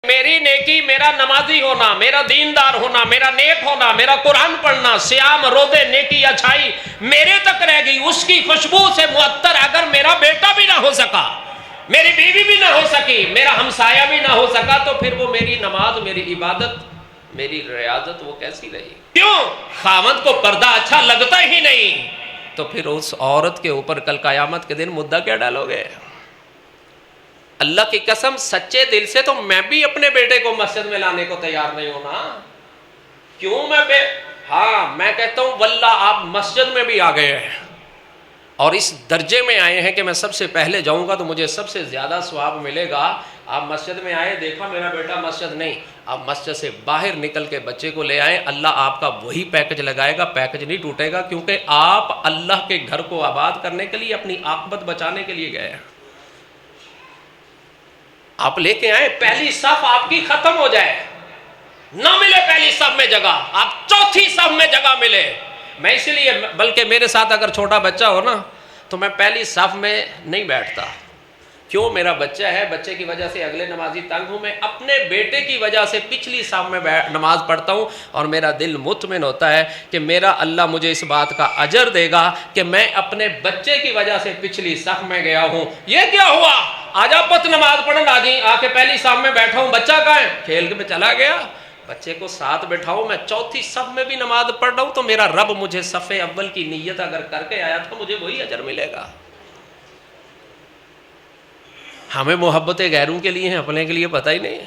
میری نیکی، میرا نمازی ہونا، میرا دیندار ہونا، میرا نیک ہونا، میرا قرآن پڑھنا، سیام، روزے، نیکی، اچھائی میرے تک رہ گئی، اس کی خوشبو سے معطر اگر میرا بیٹا بھی نہ ہو سکا، میری بیوی بھی نہ ہو سکی، میرا ہمسایہ بھی نہ ہو سکا، تو پھر وہ میری نماز، میری عبادت، میری ریاضت وہ کیسی رہی؟ کیوں؟ خاوند کو پردہ اچھا لگتا ہی نہیں، تو پھر اس عورت کے اوپر کل قیامت کے دن مدعا کیا ڈالو گے؟ اللہ کی قسم سچے دل سے تو میں بھی اپنے بیٹے کو مسجد میں لانے کو تیار نہیں ہوں نا۔ کیوں؟ میں کہتا ہوں واللہ آپ مسجد میں بھی آ گئے ہیں اور اس درجے میں آئے ہیں کہ میں سب سے پہلے جاؤں گا تو مجھے سب سے زیادہ ثواب ملے گا۔ آپ مسجد میں آئے، دیکھا میرا بیٹا مسجد نہیں، آپ مسجد سے باہر نکل کے بچے کو لے آئیں، اللہ آپ کا وہی پیکج لگائے گا، پیکج نہیں ٹوٹے گا، کیونکہ آپ اللہ کے گھر کو آباد کرنے کے لیے، اپنی عاقبت بچانے کے لیے گئے ہیں۔ آپ لے کے آئیں، پہلی صف آپ کی ختم ہو جائے، نہ ملے پہلی صف میں جگہ، آپ چوتھی صف میں جگہ ملے۔ میں اس لیے، بلکہ میرے ساتھ اگر چھوٹا بچہ ہو نا تو میں پہلی صف میں نہیں بیٹھتا۔ کیوں؟ میرا بچہ ہے، بچے کی وجہ سے اگلے نمازی تنگ ہوں، میں اپنے بیٹے کی وجہ سے پچھلی صف میں نماز پڑھتا ہوں، اور میرا دل مطمئن ہوتا ہے کہ میرا اللہ مجھے اس بات کا اجر دے گا کہ میں اپنے بچے کی وجہ سے پچھلی صف میں گیا ہوں۔ یہ کیا ہوا؟ آجا پت نماز پڑھن آجی، آ کے پہلی صف میں بیٹھا ہوں، بچہ کہاں ہے؟ کھیل کے میں چلا گیا۔ بچے کو ساتھ بٹھاؤ، میں چوتھی صف میں بھی نماز پڑھ رہا ہوں تو میرا رب مجھے صف اول کی نیت اگر کر کے آیا تو مجھے وہی اجر ملے گا۔ ہمیں محبت غیروں کے لیے ہیں، اپنے کے لیے پتہ ہی نہیں،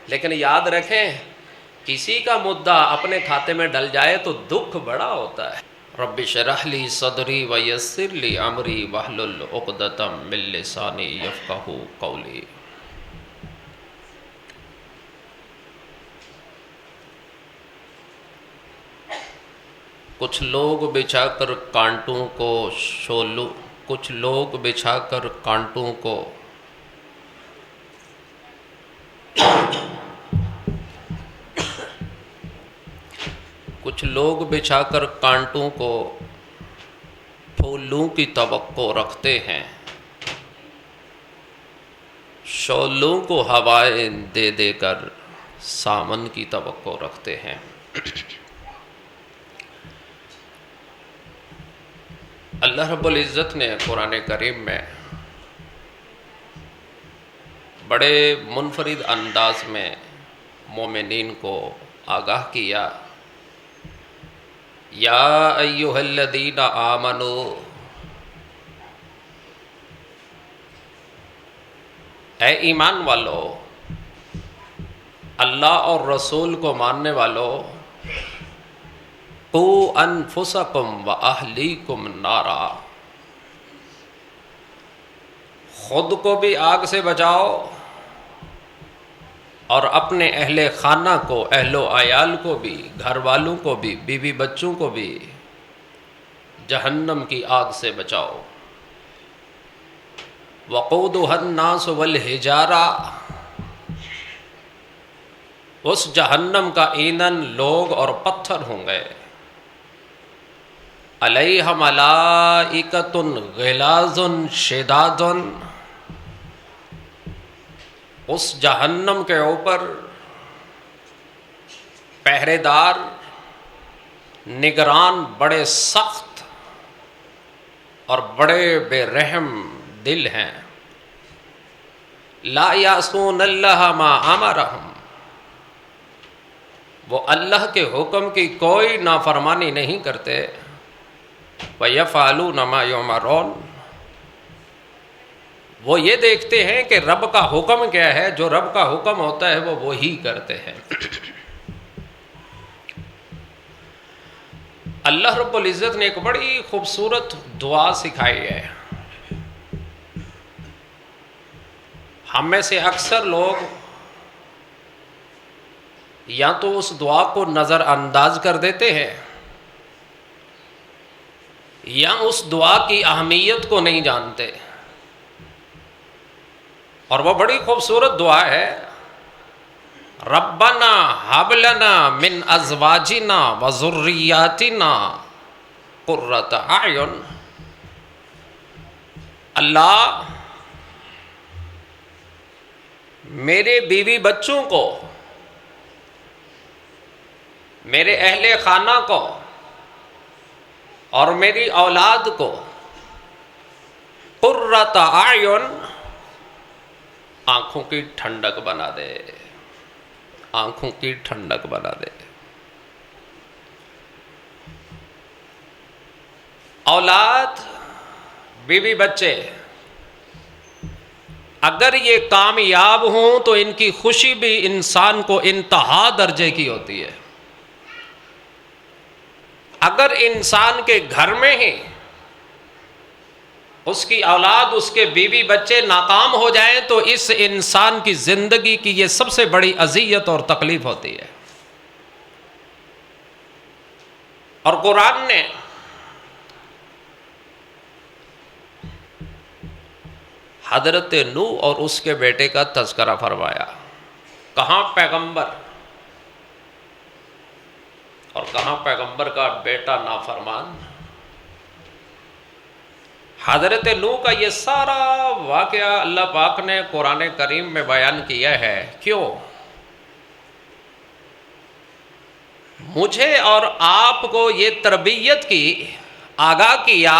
لیکن یاد رکھیں کسی کا مدعا اپنے کھاتے میں ڈل جائے تو دکھ بڑا ہوتا ہے۔ رب اشرح لی صدری ویسر لی امری واحلل عقدۃ من لسانی یفقہوا قولی۔ کچھ لوگ بچھا کر کانٹوں کو کچھ لوگ بچھا کر کانٹوں کو کچھ لوگ بچھا کر کانٹوں کو پھولوں کی توقع رکھتے ہیں، شعلوں کو ہوائیں دے دے کر سامن کی توقع رکھتے ہیں۔ اللہ رب العزت نے قرآن کریم میں بڑے منفرد انداز میں مومنین کو آگاہ کیا، یا ایھا الذین آمنوا، اے ایمان والو، اللہ اور رسول کو ماننے والو، قوا انفسکم واہلیکم نارا، خود کو بھی آگ سے بچاؤ اور اپنے اہل خانہ کو، اہل و عیال کو بھی، گھر والوں کو بھی، بیوی بچوں کو بھی جہنم کی آگ سے بچاؤ۔ وقودها الناس والحجارہ، اس جہنم کا ایندھن لوگ اور پتھر ہوں گے۔ علیہا ملائکۃ غلاظ شداد، اس جہنم کے اوپر پہرے دار، نگران بڑے سخت اور بڑے بے رحم دل ہیں۔ لا یعصون اللہ ما امرہم، وہ اللہ کے حکم کی کوئی نافرمانی نہیں کرتے۔ وَيَفْعَلُونَ مَا يُؤْمَرُونَ، وہ یہ دیکھتے ہیں کہ رب کا حکم کیا ہے، جو رب کا حکم ہوتا ہے وہ وہی کرتے ہیں۔ اللہ رب العزت نے ایک بڑی خوبصورت دعا سکھائی ہے۔ ہم میں سے اکثر لوگ یا تو اس دعا کو نظر انداز کر دیتے ہیں یا اس دعا کی اہمیت کو نہیں جانتے، اور وہ بڑی خوبصورت دعا ہے۔ ربنا ہب لنا من ازواجنا وذریاتنا قرۃ اعین، اللہ میرے بیوی بچوں کو، میرے اہل خانہ کو اور میری اولاد کو قرۃ اعین، آنکھوں کی ٹھنڈک بنا دے، آنکھوں کی ٹھنڈک بنا دے۔ اولاد، بیوی بچے اگر یہ کامیاب ہوں تو ان کی خوشی بھی انسان کو انتہا درجے کی ہوتی ہے۔ اگر انسان کے گھر میں ہی اس کی اولاد، اس کے بیوی بچے ناکام ہو جائیں تو اس انسان کی زندگی کی یہ سب سے بڑی اذیت اور تکلیف ہوتی ہے۔ اور قرآن نے حضرت نوح اور اس کے بیٹے کا تذکرہ فرمایا۔ کہاں پیغمبر اور کہاں پیغمبر کا بیٹا نافرمان۔ حضرت نوح کا یہ سارا واقعہ اللہ پاک نے قرآن کریم میں بیان کیا ہے۔ کیوں؟ مجھے اور آپ کو یہ تربیت کی، آگاہ کیا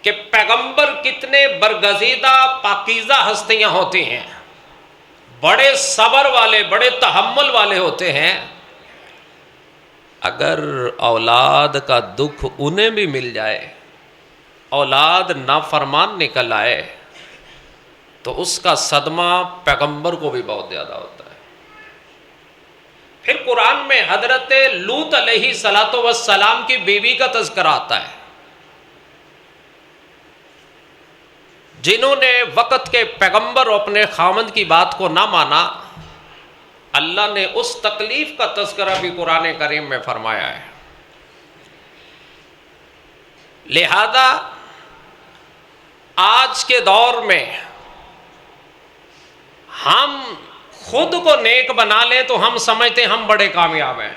کہ پیغمبر کتنے برگزیدہ پاکیزہ ہستیاں ہوتی ہیں، بڑے صبر والے، بڑے تحمل والے ہوتے ہیں۔ اگر اولاد کا دکھ انہیں بھی مل جائے، اولاد نافرمان نکل آئے، تو اس کا صدمہ پیغمبر کو بھی بہت زیادہ ہوتا ہے۔ پھر قرآن میں حضرت لوط علیہ السلام کی بیوی کا تذکرہ آتا ہے، جنہوں نے وقت کے پیغمبر اور اپنے خاوند کی بات کو نہ مانا۔ اللہ نے اس تکلیف کا تذکرہ بھی قرآن کریم میں فرمایا ہے۔ لہذا آج کے دور میں ہم خود کو نیک بنا لیں تو ہم سمجھتے ہیں ہم بڑے کامیاب ہیں۔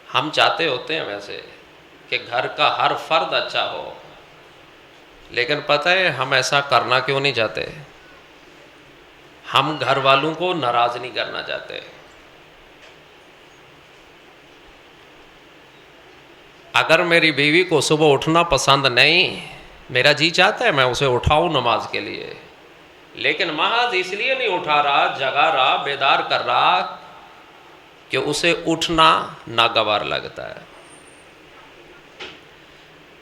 ہم چاہتے ہوتے ہیں ویسے کہ گھر کا ہر فرد اچھا ہو، لیکن پتہ ہے ہم ایسا کرنا کیوں نہیں چاہتے؟ ہم گھر والوں کو ناراض نہیں کرنا چاہتے۔ اگر میری بیوی کو صبح اٹھنا پسند نہیں، میرا جی چاہتا ہے میں اسے اٹھاؤں نماز کے لیے، لیکن محض اس لیے نہیں اٹھا رہا، جگا رہا، بیدار کر رہا کہ اسے اٹھنا ناگوار لگتا ہے۔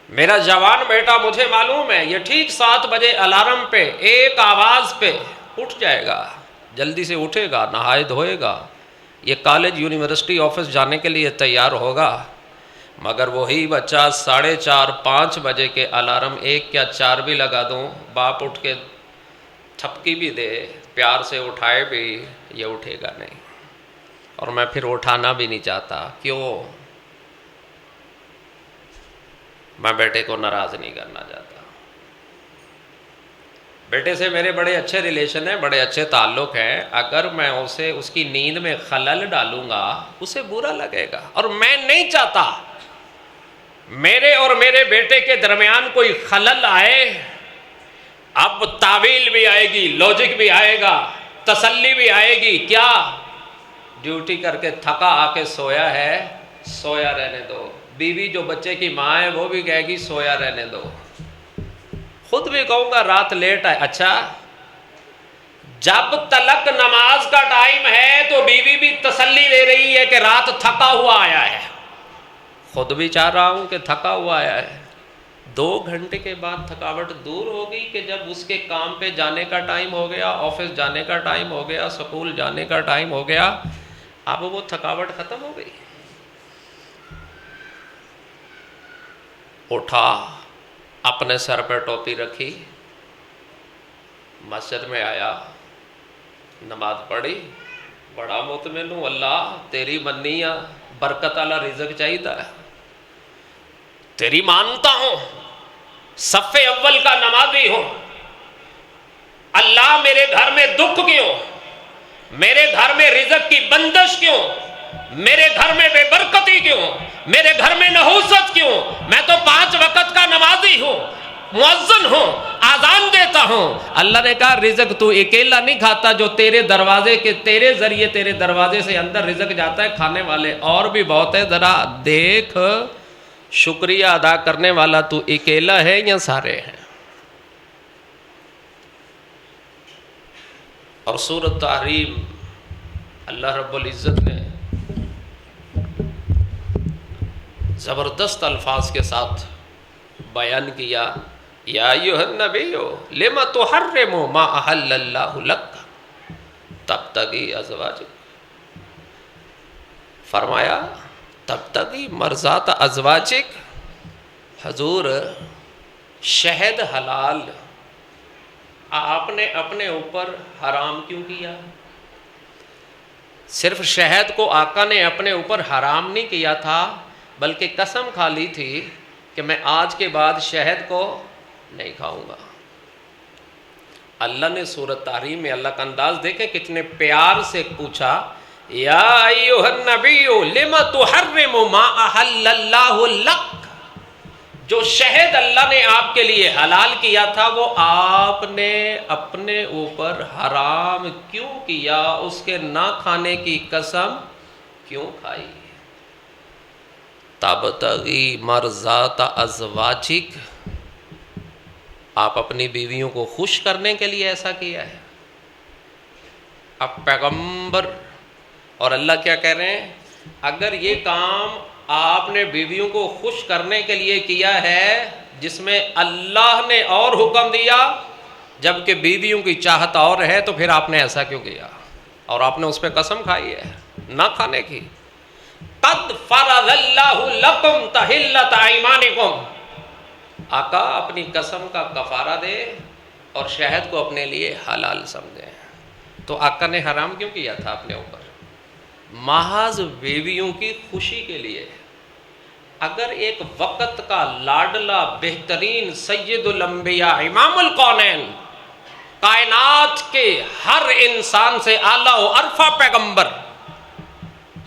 میرا جوان بیٹا، مجھے معلوم ہے یہ ٹھیک 7 بجے الارم پہ ایک آواز پہ اٹھ جائے گا، جلدی سے اٹھے گا، نہائے دھوئے گا، یہ کالج یونیورسٹی آفس جانے کے لیے تیار ہوگا۔ مگر وہی بچہ 4:30 5 بجے کے الارم 1 یا 4 بھی لگا دوں، باپ اٹھ کے تھپکی بھی دے، پیار سے اٹھائے بھی، یہ اٹھے گا نہیں، اور میں پھر اٹھانا بھی نہیں چاہتا۔ کیوں؟ میں بیٹے کو ناراض نہیں کرنا چاہتا۔ بیٹے سے میرے بڑے اچھے ریلیشن ہیں، بڑے اچھے تعلق ہیں، اگر میں اسے اس کی نیند میں خلل ڈالوں گا اسے برا لگے گا، اور میں نہیں چاہتا میرے اور میرے بیٹے کے درمیان کوئی خلل آئے۔ اب تعویل بھی آئے گی، لوجک بھی آئے گا، تسلی بھی آئے گی۔ کیا؟ ڈیوٹی کر کے تھکا آ کے سویا ہے، سویا رہنے دو۔ بیوی جو بچے کی ماں ہے وہ بھی کہے گی سویا رہنے دو۔ خود بھی کہوں گا رات لیٹ آئے، اچھا جب تلک نماز کا ٹائم ہے تو بیوی بھی تسلی دے رہی ہے کہ رات تھکا ہوا آیا ہے، خود بھی چاہ رہا ہوں کہ تھکا ہوا آیا ہے۔ 2 گھنٹے کے بعد تھکاوٹ دور ہوگی کہ جب اس کے کام پہ جانے کا ٹائم ہو گیا، آفس جانے کا ٹائم ہو گیا، سکول جانے کا ٹائم ہو گیا، اب وہ تھکاوٹ ختم ہو گئی۔ اٹھا، اپنے سر پہ ٹوپی رکھی، مسجد میں آیا، نماز پڑھی، بڑا مطمئن ہوں اللہ تیری منی ہے، برکت والا رزق چاہیے، تیری مانتا ہوں، صف اول کا نمازی ہوں، اللہ میرے گھر میں دکھ کیوں، میرے گھر میں رزق کی بندش کیوں، میرے گھر میں بے برکتی کیوں، میرے گھر میں نحوست کیوں؟ میں تو 5 وقت کا نمازی ہوں، مؤذن ہوں، آذان دیتا ہوں. اللہ نے کہا رزق تو اکیلا نہیں کھاتا، جو تیرے دروازے کے تیرے ذریعے تیرے دروازے سے اندر رزق جاتا ہے کھانے والے اور بھی بہت ہے. ذرا دیکھ شکریہ ادا کرنے والا تو اکیلا ہے یا سارے ہیں. اور سورۃ تحریم اللہ رب العزت نے زبردست الفاظ کے ساتھ بیان کیا. یا ایھا النبی لم تحرم ما احل اللہ لک تبتغی ازواجک. فرمایا تبتغی مرضات ازواجک. حضور شہد حلال آپ نے اپنے اوپر حرام کیوں کیا؟ صرف شہد کو آقا نے اپنے اوپر حرام نہیں کیا تھا بلکہ قسم کھا لی تھی کہ میں آج کے بعد شہد کو نہیں کھاؤں گا. اللہ نے سورۃ تحریم میں اللہ کا انداز دیکھیں کتنے پیار سے پوچھا یا ایھا النبی لم تحرم ما احل اللہ لک. جو شہد اللہ نے آپ کے لیے حلال کیا تھا وہ آپ نے اپنے اوپر حرام کیوں کیا؟ اس کے نہ کھانے کی قسم کیوں کھائی؟ تبتغی مرضات ازواجک. آپ اپنی بیویوں کو خوش کرنے کے لیے ایسا کیا ہے. اب پیغمبر اور اللہ کیا کہہ رہے ہیں؟ اگر یہ کام آپ نے بیویوں کو خوش کرنے کے لیے کیا ہے جس میں اللہ نے اور حکم دیا جبکہ بیویوں کی چاہت اور ہے تو پھر آپ نے ایسا کیوں کیا؟ اور آپ نے اس پہ قسم کھائی ہے نہ کھانے کی. قد فرض اللہ لکم تحلۃ ایمانکم. آقا اپنی قسم کا کفارہ دے اور شہد کو اپنے لیے حلال سمجھے. تو آقا نے حرام کیوں کیا تھا اپنے اوپر؟ محض بیویوں کی خوشی کے لیے. اگر ایک وقت کا لاڈلا بہترین سید الانبیاء امام الکونین کائنات کے ہر انسان سے اعلیٰ و ارفع پیغمبر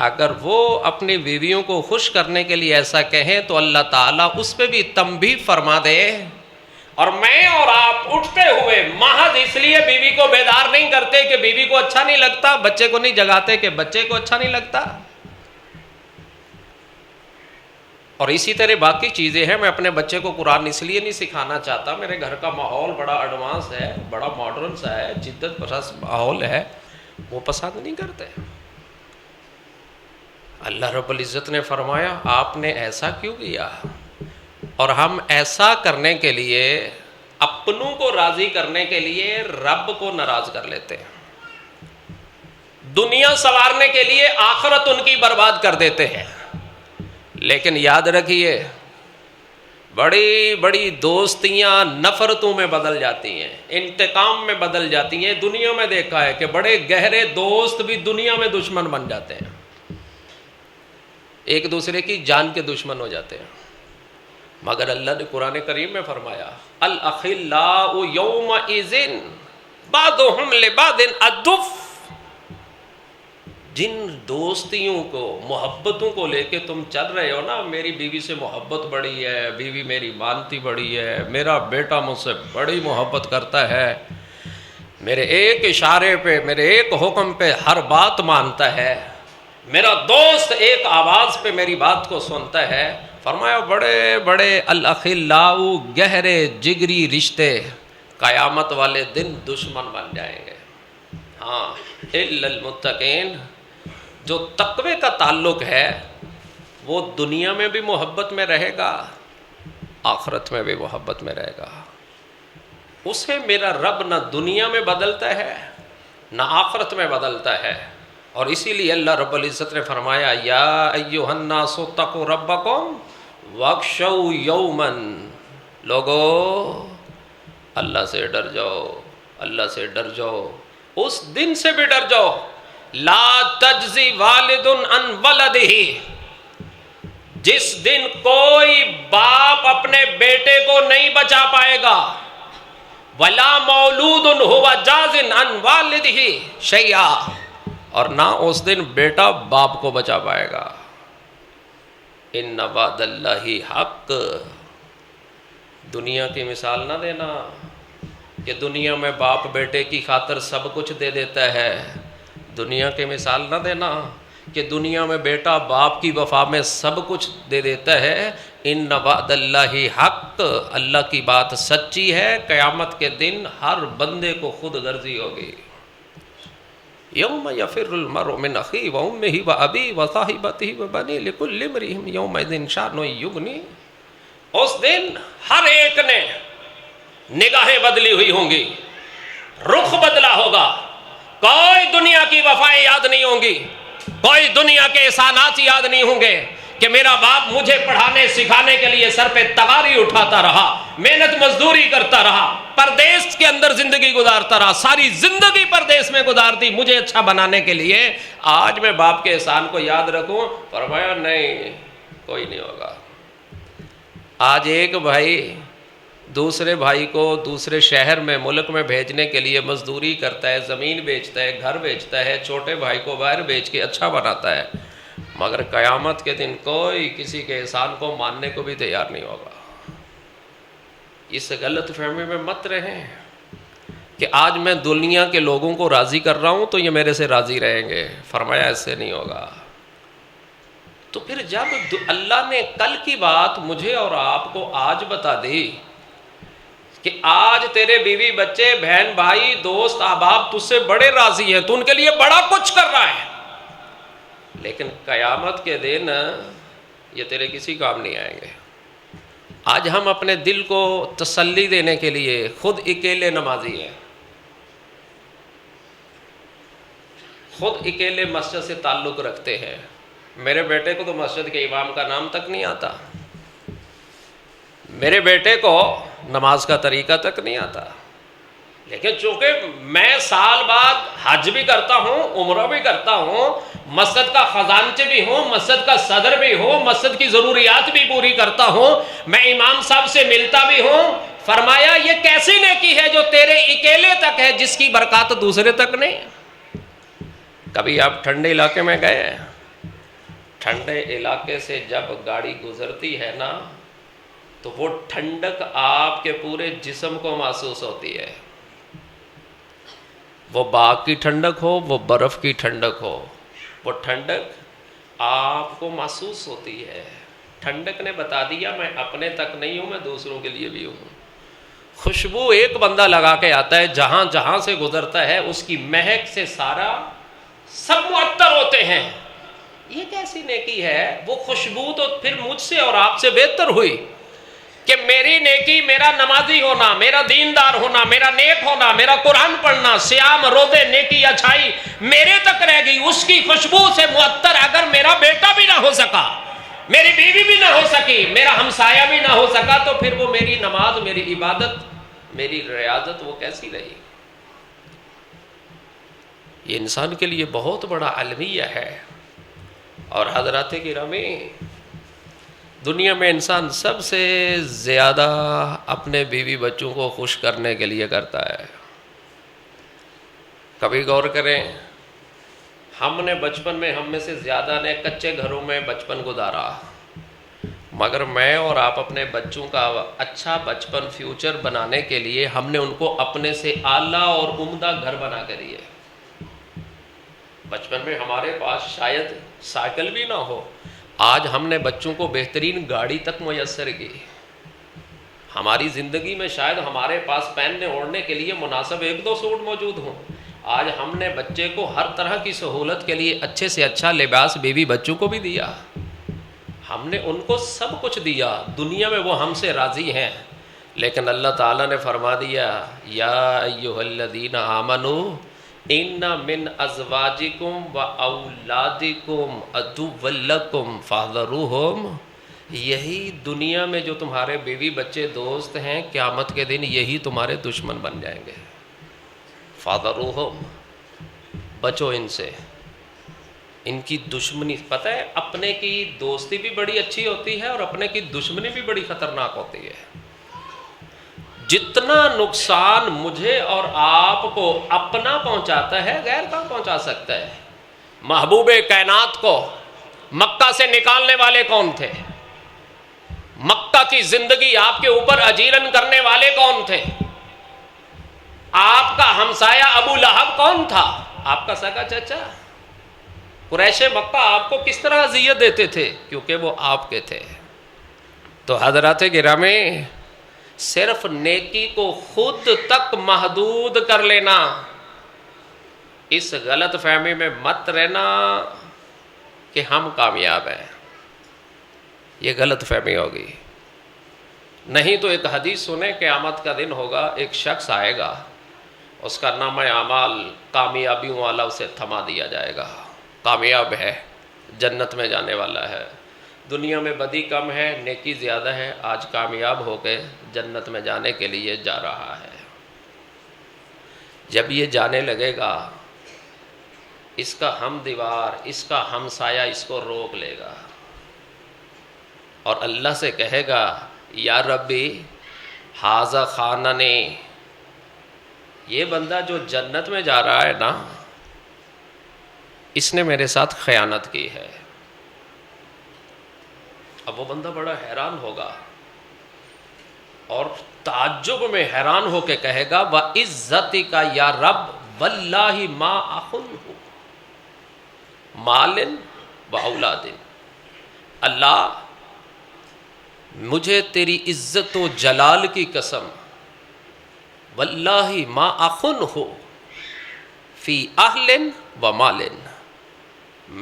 اگر وہ اپنی بیویوں کو خوش کرنے کے لیے ایسا کہیں تو اللہ تعالیٰ اس پہ بھی تنبیہ فرما دے. اور میں اور آپ اٹھتے ہوئے محض اس لیے بیوی کو بیدار نہیں کرتے کہ بیوی کو اچھا نہیں لگتا، بچے کو نہیں جگاتے کہ بچے کو اچھا نہیں لگتا. اور اسی طرح باقی چیزیں ہیں. میں اپنے بچے کو قرآن اس لیے نہیں سکھانا چاہتا، میرے گھر کا ماحول بڑا ایڈوانس ہے، بڑا ماڈرن سا ہے، جدت پسند ماحول ہے، وہ پسند نہیں کرتے. اللہ رب العزت نے فرمایا آپ نے ایسا کیوں کیا؟ اور ہم ایسا کرنے کے لیے اپنوں کو راضی کرنے کے لیے رب کو ناراض کر لیتے ہیں. دنیا سنوارنے کے لیے آخرت ان کی برباد کر دیتے ہیں. لیکن یاد رکھیے بڑی بڑی دوستیاں نفرتوں میں بدل جاتی ہیں، انتقام میں بدل جاتی ہیں. دنیا میں دیکھا ہے کہ بڑے گہرے دوست بھی دنیا میں دشمن بن جاتے ہیں، ایک دوسرے کی جان کے دشمن ہو جاتے ہیں. مگر اللہ نے قرآن کریم میں فرمایا الاخلاء یومئذ بعضهم لبعض عدو. جن دوستیوں کو محبتوں کو لے کے تم چل رہے ہو نا، میری بیوی سے محبت بڑی ہے، بیوی میری مانتی بڑی ہے، میرا بیٹا مجھ سے بڑی محبت کرتا ہے، میرے ایک اشارے پہ میرے ایک حکم پہ ہر بات مانتا ہے، میرا دوست ایک آواز پہ میری بات کو سنتا ہے. فرمایا بڑے بڑے الاخلاء گہرے جگری رشتے قیامت والے دن دشمن بن جائیں گے. ہاں الا المتقین، جو تقوی کا تعلق ہے وہ دنیا میں بھی محبت میں رہے گا، آخرت میں بھی محبت میں رہے گا. اسے میرا رب نہ دنیا میں بدلتا ہے نہ آخرت میں بدلتا ہے. اور اسی لیے اللہ رب العزت نے فرمایا یا ایھا الناس اتقوا ربکم واخشوا یوما. لوگو اللہ سے ڈر جاؤ، اللہ سے ڈر جاؤ، اس دن سے بھی ڈر جاؤ. لا تجزی والد عن ولدہ، جس دن کوئی باپ اپنے بیٹے کو نہیں بچا پائے گا. ولا مولود هو جاز عن والدہ شیئا، اور نہ اس دن بیٹا باپ کو بچا پائے گا. ان وعد اللہ حق. دنیا کی مثال نہ دینا، کہ دنیا میں باپ بیٹے کی خاطر سب کچھ دے دیتا ہے، دنیا کی مثال نہ دینا کہ دنیا میں بیٹا باپ کی وفا میں سب کچھ دے دیتا ہے۔ ان وعد اللہ حق، اللہ کی بات سچی ہے، قیامت کے دن ہر بندے کو خود غرضی ہوگی۔ یوم یفر المرء من اخیہ وامہ وابیہ وصاحبتہ وبنیہ لکل امرئ یومئذ شأن یغنیہ۔ اس دن ہر ایک نے نگاہیں بدلی ہوئی ہوں گی، رخ بدلا ہوگا، کوئی دنیا کی وفائیں یاد نہیں ہوں گی، کوئی دنیا کے احسانات یاد نہیں ہوں گے کہ میرا باپ مجھے پڑھانے سکھانے کے لیے سر پہ تغاری اٹھاتا رہا، محنت مزدوری کرتا رہا، پردیس کے اندر زندگی گزارتا رہا، ساری زندگی پردیس میں گزار دی مجھے اچھا بنانے کے لیے، آج میں باپ کے احسان کو یاد رکھوں؟ فرمایا نہیں، کوئی نہیں ہوگا۔ آج ایک بھائی دوسرے بھائی کو دوسرے شہر میں ملک میں بھیجنے کے لیے مزدوری کرتا ہے، زمین بیچتا ہے، گھر بیچتا ہے، چھوٹے بھائی کو باہر بیچ کے اچھا بناتا ہے، مگر قیامت کے دن کوئی کسی کے احسان کو ماننے کو بھی تیار نہیں ہوگا۔ اس غلط فہمی میں مت رہیں کہ آج میں دنیا کے لوگوں کو راضی کر رہا ہوں تو یہ میرے سے راضی رہیں گے، فرمایا ایسے نہیں ہوگا۔ تو پھر جب اللہ نے کل کی بات مجھے اور آپ کو آج بتا دی کہ آج تیرے بیوی بچے بہن بھائی دوست احباب تجھ سے بڑے راضی ہیں، تو ان کے لیے بڑا کچھ کر رہا ہے، لیکن قیامت کے دن یہ تیرے کسی کام نہیں آئیں گے۔ آج ہم اپنے دل کو تسلی دینے کے لیے خود اکیلے نمازی ہیں، خود اکیلے مسجد سے تعلق رکھتے ہیں۔ میرے بیٹے کو تو مسجد کے امام کا نام تک نہیں آتا، میرے بیٹے کو نماز کا طریقہ تک نہیں آتا، لیکن چونکہ میں سال بعد حج بھی کرتا ہوں، عمرہ بھی کرتا ہوں، مسجد کا خزانچہ بھی ہوں، مسجد کا صدر بھی ہوں، مسجد کی ضروریات بھی پوری کرتا ہوں، میں امام صاحب سے ملتا بھی ہوں، فرمایا یہ کیسی نیکی ہے جو تیرے اکیلے تک ہے جس کی برکات دوسرے تک نہیں۔ کبھی آپ ٹھنڈے علاقے میں گئے ہیں؟ ٹھنڈے علاقے سے جب گاڑی گزرتی ہے نا تو وہ ٹھنڈک آپ کے پورے جسم کو محسوس ہوتی ہے، وہ باغ کی ٹھنڈک ہو، وہ برف کی ٹھنڈک ہو، وہ ٹھنڈک آپ کو محسوس ہوتی ہے۔ ٹھنڈک نے بتا دیا میں اپنے تک نہیں ہوں، میں دوسروں کے لیے بھی ہوں۔ خوشبو ایک بندہ لگا کے آتا ہے، جہاں جہاں سے گزرتا ہے اس کی مہک سے سارا سب معطر ہوتے ہیں۔ یہ کیسی نیکی ہے؟ وہ خوشبو تو پھر مجھ سے اور آپ سے بہتر ہوئی کہ میری نیکی میرا نمازی ہونا، میرا دیندار ہونا، میرا نیک ہونا، میرا قرآن پڑھنا، صیام روزے نیکی اچھائی میرے تک رہ گئی، اس کی خوشبو سے معطر اگر میرا بیٹا بھی نہ ہو سکا، میری بیوی بھی نہ ہو سکی، میرا ہمسایہ بھی نہ ہو سکا، تو پھر وہ میری نماز، میری عبادت، میری ریاضت وہ کیسی رہی؟ یہ انسان کے لیے بہت بڑا المیہ ہے۔ اور حضرات گرامی، دنیا میں انسان سب سے زیادہ اپنے بیوی بچوں کو خوش کرنے کے لیے کرتا ہے۔ کبھی غور کریں، ہم نے بچپن میں ہم میں سے زیادہ نے کچے گھروں میں بچپن گزارا، مگر میں اور آپ اپنے بچوں کا اچھا بچپن فیوچر بنانے کے لیے ہم نے ان کو اپنے سے اعلیٰ اور عمدہ گھر بنا کے دیے۔ بچپن میں ہمارے پاس شاید سائیکل بھی نہ ہو، آج ہم نے بچوں کو بہترین گاڑی تک میسر کی۔ ہماری زندگی میں شاید ہمارے پاس پہننے اوڑھنے کے لیے مناسب 1-2 سوٹ موجود ہوں، آج ہم نے بچے کو ہر طرح کی سہولت کے لیے اچھے سے اچھا لباس بیوی بچوں کو بھی دیا، ہم نے ان کو سب کچھ دیا، دنیا میں وہ ہم سے راضی ہیں، لیکن اللہ تعالیٰ نے فرما دیا یا ایھا الذین آمنوا ان من ازواجکم و اولادکم عدوا لکم فاحذروہم، یہی دنیا میں جو تمہارے بیوی بچے دوست ہیں، قیامت کے دن یہی تمہارے دشمن بن جائیں گے۔ فاحذروہم، بچو ان سے، ان کی دشمنی، پتہ ہے اپنے کی دوستی بھی بڑی اچھی ہوتی ہے اور اپنے کی دشمنی بھی بڑی خطرناک ہوتی ہے۔ جتنا نقصان مجھے اور آپ کو اپنا پہنچاتا ہے، غیر کا پہنچا سکتا ہے۔ محبوب کائنات کو مکہ سے نکالنے والے کون تھے؟ مکہ کی زندگی آپ کے اوپر اجیرن کرنے والے کون تھے؟ آپ کا ہمسایہ ابو لہب کون تھا؟ آپ کا سگا چچا۔ قریش مکہ آپ کو کس طرح اذیت دیتے تھے؟ کیونکہ وہ آپ کے تھے۔ تو حضرات گرامی، صرف نیکی کو خود تک محدود کر لینا، اس غلط فہمی میں مت رہنا کہ ہم کامیاب ہیں، یہ غلط فہمی ہوگی۔ نہیں تو ایک حدیث سنیں، قیامت کا دن ہوگا، ایک شخص آئے گا، اس کا نامہ اعمال کامیابیوں والا اسے تھما دیا جائے گا، کامیاب ہے، جنت میں جانے والا ہے۔ دنیا میں بدی کم ہے، نیکی زیادہ ہے، آج کامیاب ہو کے جنت میں جانے کے لیے جا رہا ہے۔ جب یہ جانے لگے گا، اس کا ہم دیوار، اس کا ہمسایہ اس کو روک لے گا اور اللہ سے کہے گا، یا ربی ھذا خاننی، یہ بندہ جو جنت میں جا رہا ہے نا، اس نے میرے ساتھ خیانت کی ہے۔ اب وہ بندہ بڑا حیران ہوگا اور تعجب میں حیران ہو کے کہے گا، وَعِزَّتِكَ یا رب وَاللَّهِ مَا أَخُنْهُ مَالٍ وَأَوْلَادٍ، اللہ مجھے تیری عزت و جلال کی قسم، واللہ ما اخنہ فی اہل و مال،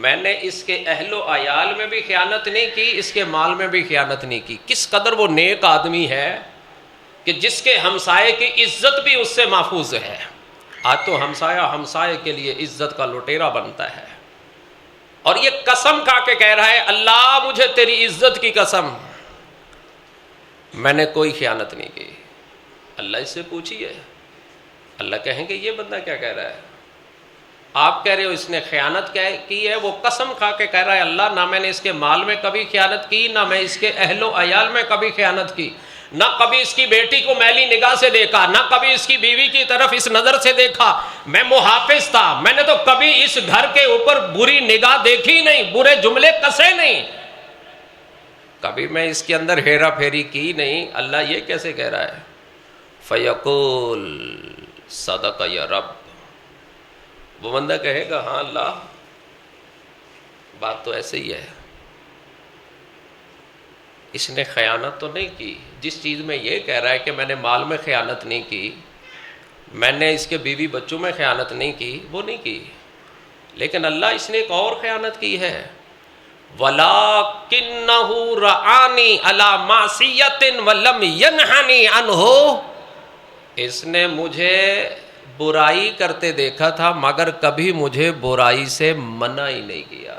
میں نے اس کے اہل و عیال میں بھی خیانت نہیں کی، اس کے مال میں بھی خیانت نہیں کی۔ کس قدر وہ نیک آدمی ہے کہ جس کے ہمسائے کی عزت بھی اس سے محفوظ ہے۔ آج تو ہمسایہ ہمسائے کے لیے عزت کا لٹیرا بنتا ہے، اور یہ قسم کھا کے کہہ رہا ہے، اللہ مجھے تیری عزت کی قسم، میں نے کوئی خیانت نہیں کی۔ اللہ اس سے پوچھیے، اللہ کہیں گے یہ بندہ کیا کہہ رہا ہے؟ آپ کہہ رہے ہو اس نے خیانت کی ہے، وہ قسم کھا کے کہہ رہا ہے، اللہ نہ میں نے اس کے مال میں کبھی خیانت کی، نہ میں اس کے اہل و عیال میں کبھی خیانت کی، نہ کبھی اس کی بیٹی کو میلی نگاہ سے دیکھا، نہ کبھی اس کی بیوی کی طرف اس نظر سے دیکھا، میں محافظ تھا، میں نے تو کبھی اس گھر کے اوپر بری نگاہ دیکھی نہیں، برے جملے کسے نہیں، کبھی میں اس کے اندر ہیرا پھیری کی نہیں۔ اللہ یہ کیسے کہہ رہا ہے؟ فیقول صدق یا رب، وہ بندہ کہے گا، ہاں اللہ بات تو ایسے ہی ہے، اس نے خیانت تو نہیں کی۔ جس چیز میں یہ کہہ رہا ہے کہ میں نے مال میں خیانت نہیں کی، میں نے اس کے بیوی بچوں میں خیانت نہیں کی، وہ نہیں کی، لیکن اللہ اس نے ایک اور خیانت کی ہے، وَلَكِنَّهُ رَعَانِي عَلَى مَعْصِيَّةٍ وَلَمْ يَنْهَنِي عَنْهُ، اس نے مجھے برائی کرتے دیکھا تھا مگر کبھی مجھے برائی سے منع ہی نہیں کیا۔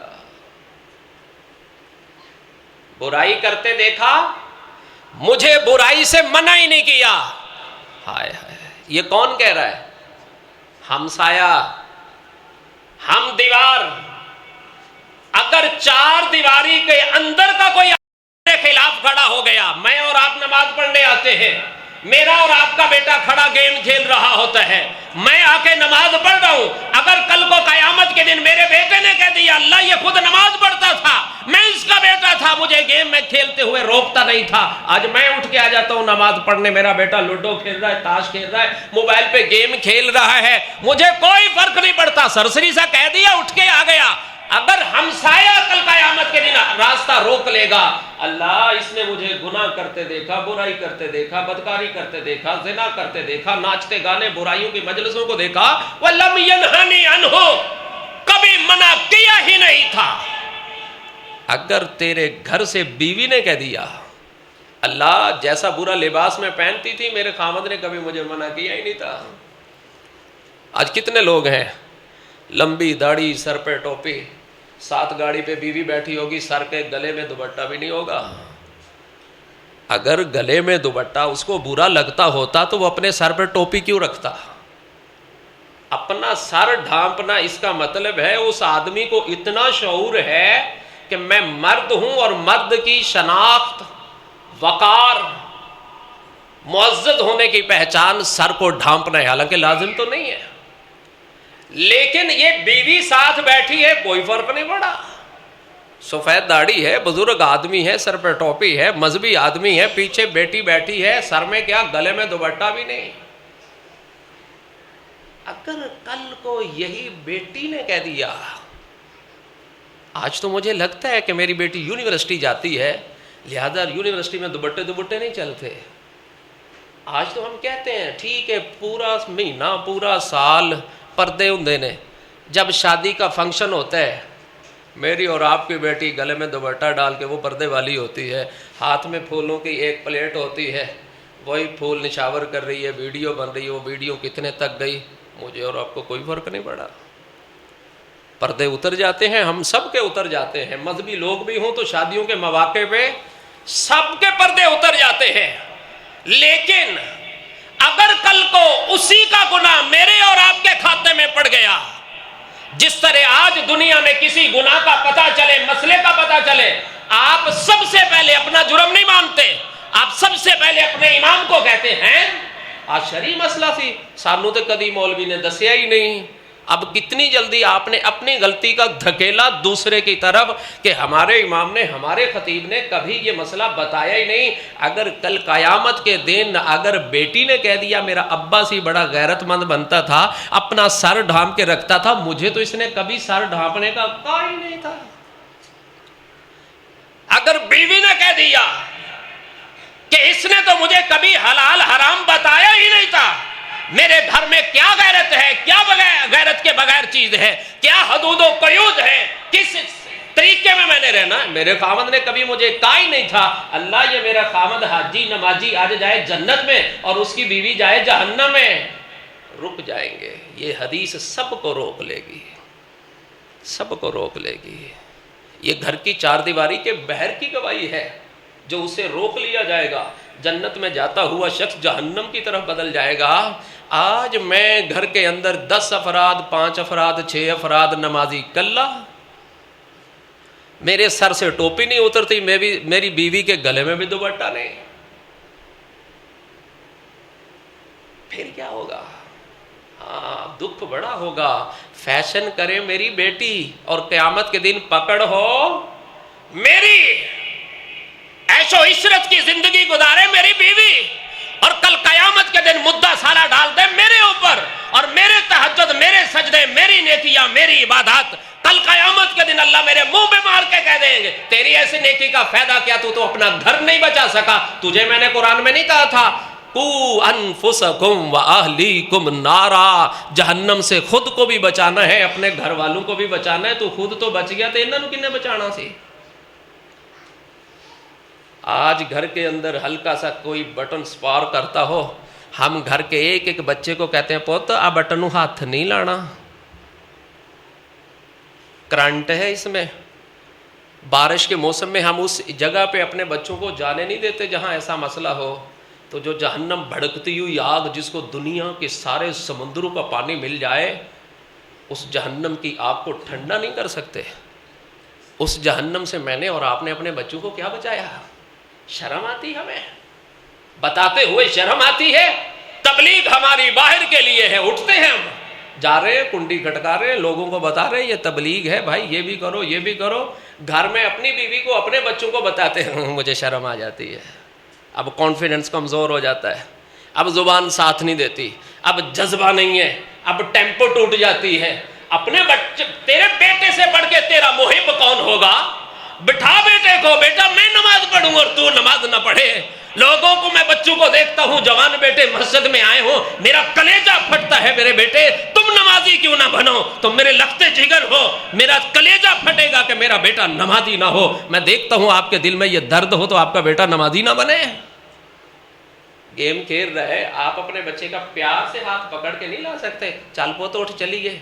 برائی کرتے دیکھا، مجھے برائی سے منع ہی نہیں کیا۔ ہائے ہائے، یہ کون کہہ رہا ہے؟ ہمسایہ، ہم دیوار۔ اگر چار دیواری کے اندر کا کوئی کے خلاف کھڑا ہو گیا، میں اور آپ نماز پڑھنے آتے ہیں، میرا اور آپ کا بیٹا کھڑا گیم کھیل رہا ہوتا ہے، میں آ کے نماز پڑھ رہا ہوں، اگر کل کو قیامت کے دن میرے بیٹے نے کہہ دیا اللہ یہ خود نماز پڑھتا تھا، میں اس کا بیٹا تھا، مجھے گیم میں کھیلتے ہوئے روکتا نہیں تھا، آج میں اٹھ کے آ جاتا ہوں نماز پڑھنے، میرا بیٹا لوڈو کھیل رہا ہے، تاش کھیل رہا ہے، موبائل پہ گیم کھیل رہا ہے، مجھے کوئی فرق نہیں پڑتا، سرسری سا کہہ دیا اٹھ کے آ گیا۔ اگر ہمسایہ کل قیامت کے دن راستہ روک لے گا، اللہ اس نے مجھے گناہ کرتے دیکھا، برائی کرتے دیکھا، بدکاری کرتے دیکھا، زنا کرتے دیکھا، ناچتے گانے برائیوں کی مجلسوں کو دیکھا، وَلَمْ يَنْهَنِي عَنْهُ، کبھی منع کیا ہی نہیں تھا۔ اگر تیرے گھر سے بیوی نے کہہ دیا اللہ جیسا برا لباس میں پہنتی تھی میرے خامد نے کبھی مجھے منع کیا ہی نہیں تھا۔ آج کتنے لوگ ہیں لمبی داڑھی، سر پہ ٹوپی، ساتھ گاڑی پہ بیوی بیٹھی ہوگی، سر کے گلے میں دوپٹہ بھی نہیں ہوگا۔ اگر گلے میں دوپٹہ اس کو برا لگتا ہوتا تو وہ اپنے سر پہ ٹوپی کیوں رکھتا؟ اپنا سر ڈھانپنا اس کا مطلب ہے اس آدمی کو اتنا شعور ہے کہ میں مرد ہوں اور مرد کی شناخت، وقار، معزز ہونے کی پہچان سر کو ڈھانپنا ہے، حالانکہ لازم تو نہیں ہے، لیکن یہ بیوی ساتھ بیٹھی ہے کوئی فرق نہیں پڑا، سفید داڑھی ہے، بزرگ آدمی ہے، سر پہ ٹوپی ہے، مذہبی آدمی ہے، پیچھے بیٹی بیٹھی ہے، سر میں کیا گلے میں دوپٹہ بھی نہیں۔ اگر کل کو یہی بیٹی نے کہہ دیا، آج تو مجھے لگتا ہے کہ میری بیٹی یونیورسٹی جاتی ہے لہذا یونیورسٹی میں دوپٹے نہیں چلتے، آج تو ہم کہتے ہیں ٹھیک ہے پورا مہینہ پورا سال پردے ہوندے نے، جب شادی کا فنکشن ہوتا ہے میری اور آپ کی بیٹی گلے میں دوپٹہ ڈال کے وہ پردے والی ہوتی ہے، ہاتھ میں پھولوں کی ایک پلیٹ ہوتی ہے، وہی پھول نشاور کر رہی ہے، ویڈیو بن رہی ہے، وہ ویڈیو کتنے تک گئی مجھے اور آپ کو کوئی فرق نہیں پڑا۔ پردے اتر جاتے ہیں، ہم سب کے اتر جاتے ہیں، مذہبی لوگ بھی ہوں تو شادیوں کے مواقع پہ سب کے پردے اتر جاتے ہیں، لیکن اگر کل کو اسی کا گناہ میرے اور آپ کے کھاتے میں پڑ گیا، جس طرح آج دنیا میں کسی گناہ کا پتہ چلے، مسئلے کا پتہ چلے، آپ سب سے پہلے اپنا جرم نہیں مانتے، آپ سب سے پہلے اپنے امام کو کہتے ہیں آج شرعی مسئلہ سی سانو تے کدی مولوی نے دسیا ہی نہیں۔ اب کتنی جلدی آپ نے اپنی غلطی کا دھکیلا دوسرے کی طرف کہ ہمارے امام نے ہمارے خطیب نے کبھی یہ مسئلہ بتایا ہی نہیں۔ اگر کل قیامت کے دن اگر بیٹی نے کہہ دیا میرا ابا سی بڑا غیرت مند بنتا تھا، اپنا سر ڈھانپ کے رکھتا تھا، مجھے تو اس نے کبھی سر ڈھانپنے کا کہا ہی نہیں تھا۔ اگر بیوی نے کہہ دیا کہ اس نے تو مجھے کبھی حلال حرام بتایا ہی نہیں تھا، میرے گھر میں کیا غیرت ہے، کیا غیرت کے بغیر چیز ہے، کیا حدود و قیود ہے، کس طریقے میں نے رہنا ہے، میرے خاوند نے کبھی مجھے کہا ہی نہیں تھا اللہ یہ میرا خاوند حاجی نمازی آج جائے جنت میں اور اس کی بیوی جائے جہنم میں، رک جائیں گے۔ یہ حدیث سب کو روک لے گی، سب کو روک لے گی۔ یہ گھر کی چار دیواری کے بہر کی گواہی ہے، جو اسے روک لیا جائے گا جنت میں جاتا ہوا شخص جہنم کی طرف بدل جائے گا۔ آج میں گھر کے اندر 10 افراد 5 افراد 6 افراد نمازی کلہ، میرے سر سے ٹوپی نہیں اترتی، میری بیوی کے گلے میں بھی دوپٹہ نہیں، پھر کیا ہوگا؟ ہاں دکھ بڑا ہوگا۔ فیشن کرے میری بیٹی اور قیامت کے دن پکڑ ہو میری، عیش و عشرت کی زندگی گزارے میری بیوی، اور کل قیامت کے دن مدعا سارا ڈال دے میرے اوپر، اور میرے تہجد میرے سجدے میری نیکیاں میری عبادات کل قیامت کے دن اللہ میرے منہ پہ مار کے کہہ دیں گے تیری ایسی نیکی کا فائدہ کیا، تو اپنا گھر نہیں بچا سکا، تجھے میں نے قرآن میں نہیں کہا تھا قُوا أَنفُسَكُمْ وَأَهْلِيكُمْ نَارًا، جہنم سے خود کو بھی بچانا ہے اپنے گھر والوں کو بھی بچانا ہے، تو خود تو بچ گیا تو انہوں نے کنے بچانا سی۔ آج گھر کے اندر ہلکا سا کوئی بٹن سپار کرتا ہو، ہم گھر کے ایک ایک بچے کو کہتے ہیں پوت آ بٹن ہاتھ نہیں لانا، کرنٹ ہے اس میں۔ بارش کے موسم میں ہم اس جگہ پہ اپنے بچوں کو جانے نہیں دیتے جہاں ایسا مسئلہ ہو، تو جو جہنم بھڑکتی ہوئی آگ جس کو دنیا کے سارے سمندروں کا پانی مل جائے، اس جہنم کی آگ کو ٹھنڈا نہیں کر سکتے۔ اس جہنم سے میں نے اور آپ نے اپنے بچوں کو کیا بچایا؟ شرم آتی ہمیں بتاتے ہوئے، شرم آتی ہے۔ تبلیغ ہماری باہر کے لیے ہے، اٹھتے ہیں ہم جا رہے ہیں کنڈی کھٹکا رہے ہیں، لوگوں کو بتا رہے ہیں یہ تبلیغ ہے بھائی، یہ بھی کرو یہ بھی کرو، گھر میں اپنی بیوی کو اپنے بچوں کو بتاتے ہیں مجھے شرم آ جاتی ہے۔ اب کانفیڈنس کمزور ہو جاتا ہے، اب زبان ساتھ نہیں دیتی، اب جذبہ نہیں ہے، اب ٹیمپو ٹوٹ جاتی ہے۔ اپنے بچے، تیرے بیٹے سے بڑھ کے تیرا محب کون ہوگا؟ بٹھا بیٹے کو، بیٹا میں نماز پڑھوں اور تو نماز نہ پڑھے۔ لوگوں کو میں بچوں کو دیکھتا ہوں جوان بیٹے مسجد میں آئے ہوں، میرا کلیجہ پھٹتا ہے میرے بیٹے تم نمازی کیوں نہ بنو، تم میرے لختے جگر ہو، میرا کلیجہ پھٹے گا کہ میرا بیٹا نمازی نہ ہو۔ میں دیکھتا ہوں آپ کے دل میں یہ درد ہو تو آپ کا بیٹا نمازی نہ بنے۔ گیم کھیل رہے، آپ اپنے بچے کا پیار سے ہاتھ پکڑ کے نہیں لا سکتے، چال پوت اٹھ چلیے،